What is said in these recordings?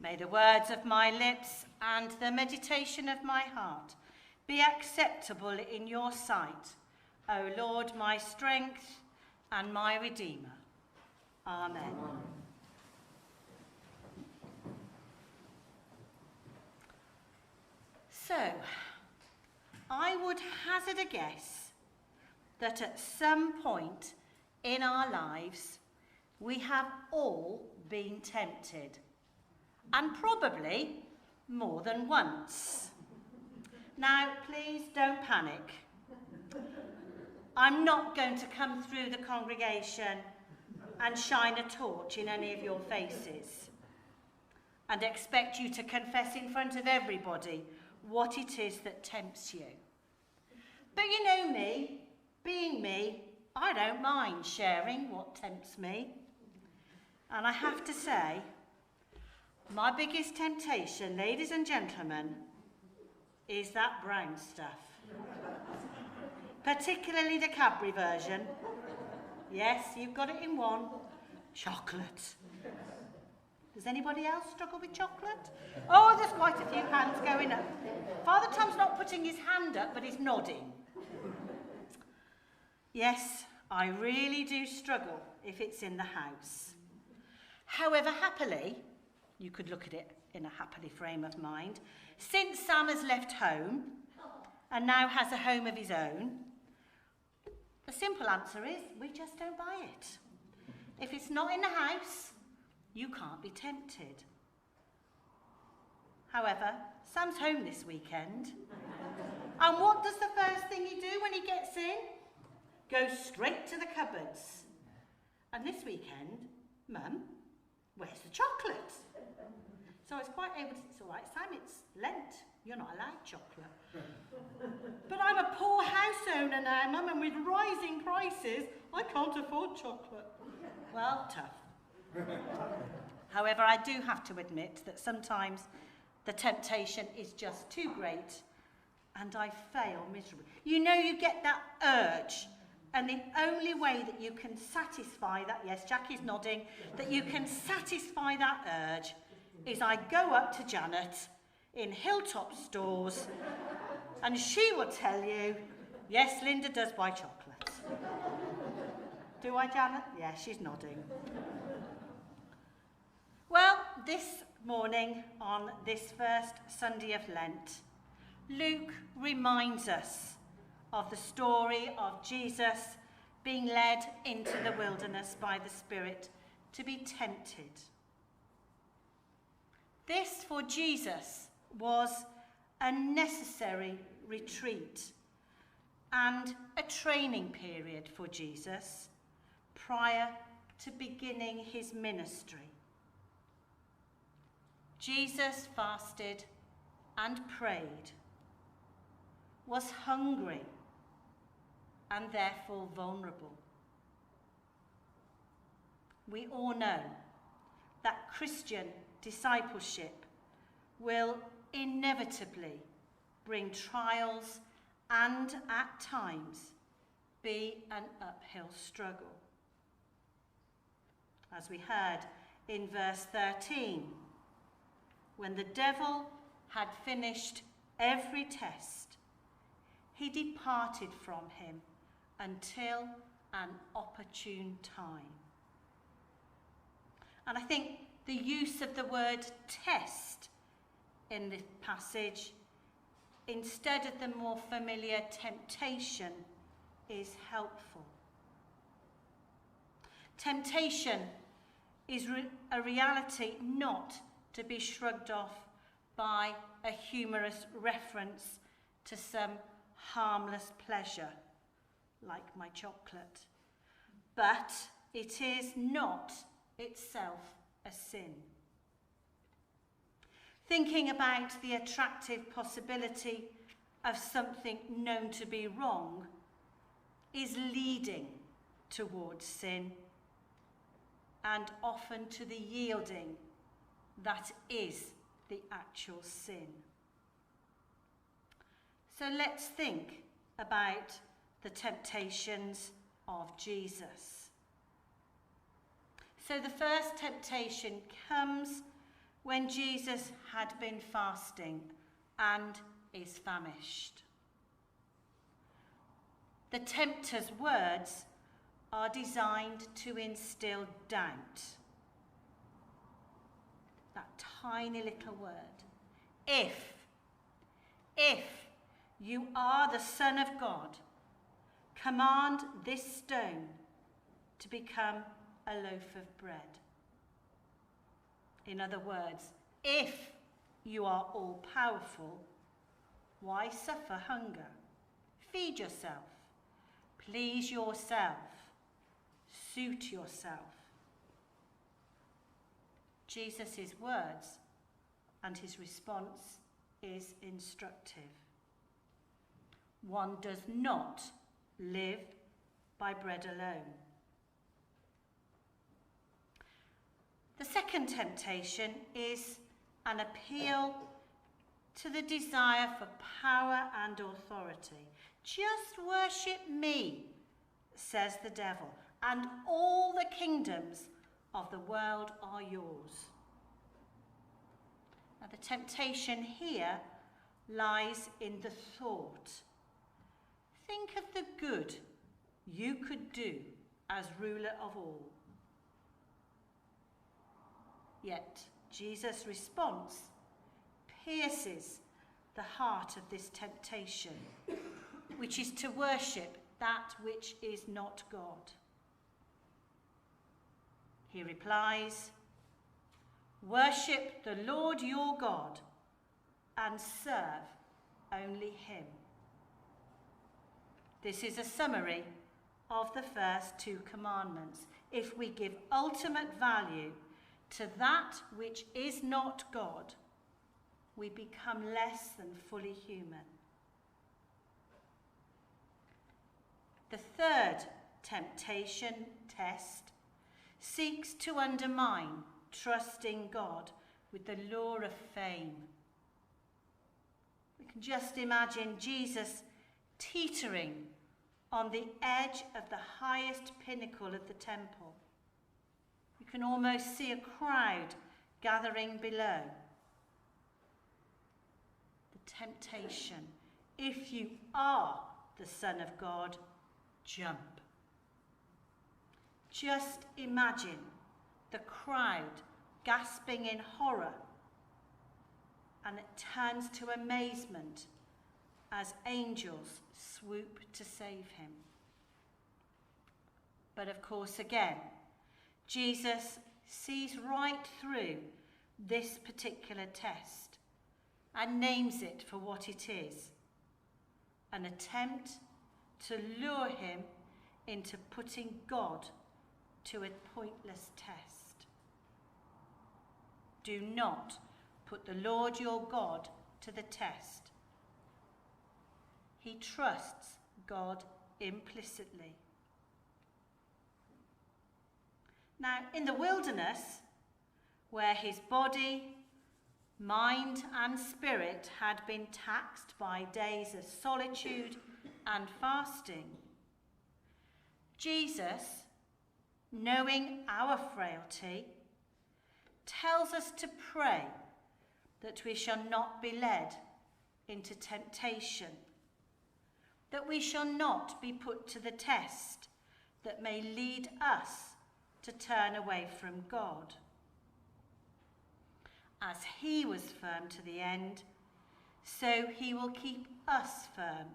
May the words of my lips and the meditation of my heart be acceptable in your sight, O Lord, my strength and my Redeemer. Amen. Amen. So, I would hazard a guess that at some point in our lives we have all been tempted, and probably more than once. Now, please don't panic. I'm not going to come through the congregation and shine a torch in any of your faces and expect you to confess in front of everybody what it is that tempts you. But you know me, being me, I don't mind sharing what tempts me. And I have to say, my biggest temptation, ladies and gentlemen, is that brown stuff. Particularly the Cadbury version. Yes, you've got it in one. Chocolate. Does anybody else struggle with chocolate? Oh, there's quite a few hands going up. Father Tom's not putting his hand up, but he's nodding. Yes, I really do struggle if it's in the house. However, happily, you could look at it in a happily frame of mind, since Sam has left home and now has a home of his own, the simple answer is we just don't buy it. If it's not in the house, you can't be tempted. However, Sam's home this weekend. And what does the first thing he do when he gets in? Go straight to the cupboards. And this weekend, Mum, where's the chocolate? So I was quite able to, it's all right, Sam, it's Lent. You're not allowed chocolate. But I'm a poor house owner now, Mum, and with rising prices, I can't afford chocolate. Well, tough. However, I do have to admit that sometimes the temptation is just too great and I fail miserably. You know, you get that urge, and the only way that you can satisfy that, yes, Jackie's nodding, that you can satisfy that urge is I go up to Janet in Hilltop Stores and she will tell you, yes, Linda does buy chocolate. Do I, Janet? Yeah, she's nodding. Well, this morning, on this first Sunday of Lent, Luke reminds us of the story of Jesus being led into the wilderness by the Spirit to be tempted. This, for Jesus, was a necessary retreat and a training period for Jesus prior to beginning his ministry. Jesus fasted and prayed, was hungry and therefore vulnerable. We all know that Christian discipleship will inevitably bring trials and at times be an uphill struggle. As we heard in verse 13, when the devil had finished every test, he departed from him until an opportune time. And I think the use of the word test in this passage, instead of the more familiar temptation, is helpful. Temptation is a reality not to be shrugged off by a humorous reference to some harmless pleasure, like my chocolate. But it is not itself a sin. Thinking about the attractive possibility of something known to be wrong is leading towards sin, and often to the yielding that is the actual sin. So let's think about the temptations of Jesus. So the first temptation comes when Jesus had been fasting and is famished. The tempter's words are designed to instill doubt. That tiny little word. If you are the Son of God, command this stone to become a loaf of bread. In other words, if you are all powerful, why suffer hunger? Feed yourself, please yourself, suit yourself. Jesus' words and his response is instructive. One does not live by bread alone. The second temptation is an appeal to the desire for power and authority. Just worship me, says the devil, and all the kingdoms of the world are yours. Now, the temptation here lies in the thought. Think of the good you could do as ruler of all. Yet Jesus' response pierces the heart of this temptation, which is to worship that which is not God. He replies, "Worship the Lord your God and serve only him." This is a summary of the first two commandments. If we give ultimate value to that which is not God, we become less than fully human. The third temptation test seeks to undermine trusting God with the lure of fame. We can just imagine Jesus teetering on the edge of the highest pinnacle of the temple. You can almost see a crowd gathering below. The temptation, if you are the Son of God, jump. Just imagine the crowd gasping in horror, and it turns to amazement as angels swoop to save him. But of course, again, Jesus sees right through this particular test and names it for what it is: an attempt to lure him into putting God to a pointless test. Do not put the Lord your God to the test. He trusts God implicitly. Now, in the wilderness, where his body, mind, and spirit had been taxed by days of solitude and fasting, Jesus, knowing our frailty, tells us to pray that we shall not be led into temptation, that we shall not be put to the test that may lead us to turn away from God. As he was firm to the end, so he will keep us firm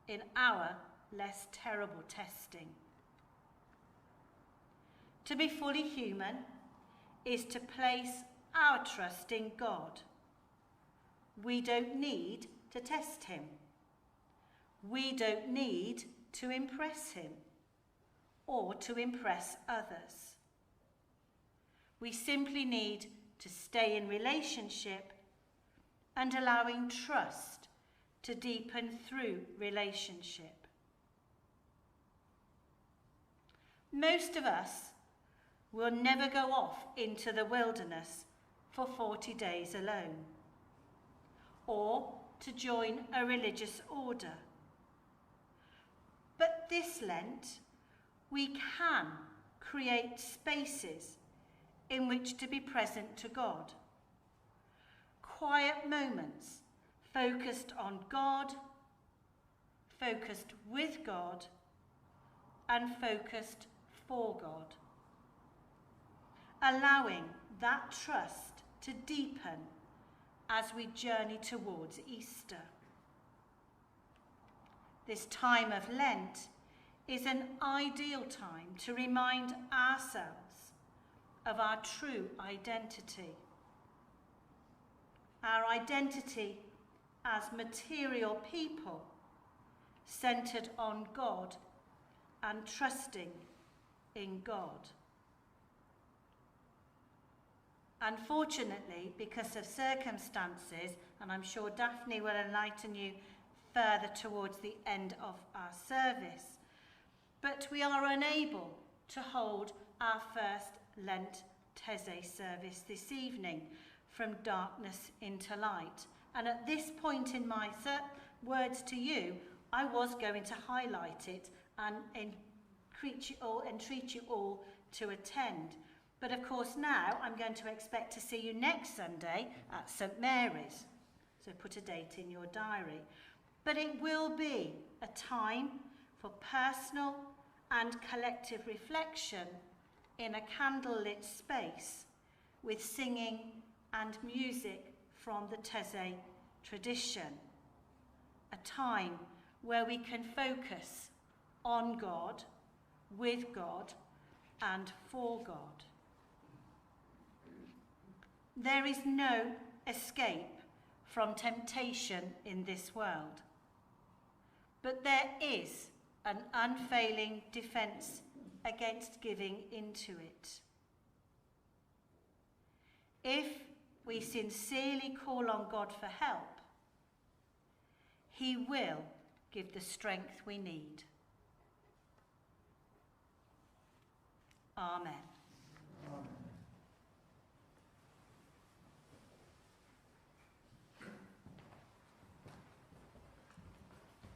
in our less terrible testing. To be fully human is to place our trust in God. We don't need to test him. We don't need to impress him or to impress others. We simply need to stay in relationship and allowing trust to deepen through relationship. Most of us will never go off into the wilderness for 40 days alone, or to join a religious order. But this Lent, we can create spaces in which to be present to God. Quiet moments focused on God, focused with God, and focused for God. Allowing that trust to deepen as we journey towards Easter. This time of Lent is an ideal time to remind ourselves of our true identity. Our identity as material people, centred on God and trusting in God. Unfortunately, because of circumstances, and I'm sure Daphne will enlighten you further towards the end of our service, but we are unable to hold our first Lent Teze service this evening, from darkness into light. And at this point in my words to you, I was going to highlight it and entreat you all to attend. But of course now I'm going to expect to see you next Sunday at St Mary's. So put a date in your diary. But it will be a time for personal and collective reflection in a candlelit space with singing and music from the Teze tradition. A time where we can focus on God, with God, and for God. There is no escape from temptation in this world, but there is an unfailing defence against giving into it. If we sincerely call on God for help, He will give the strength we need. Amen.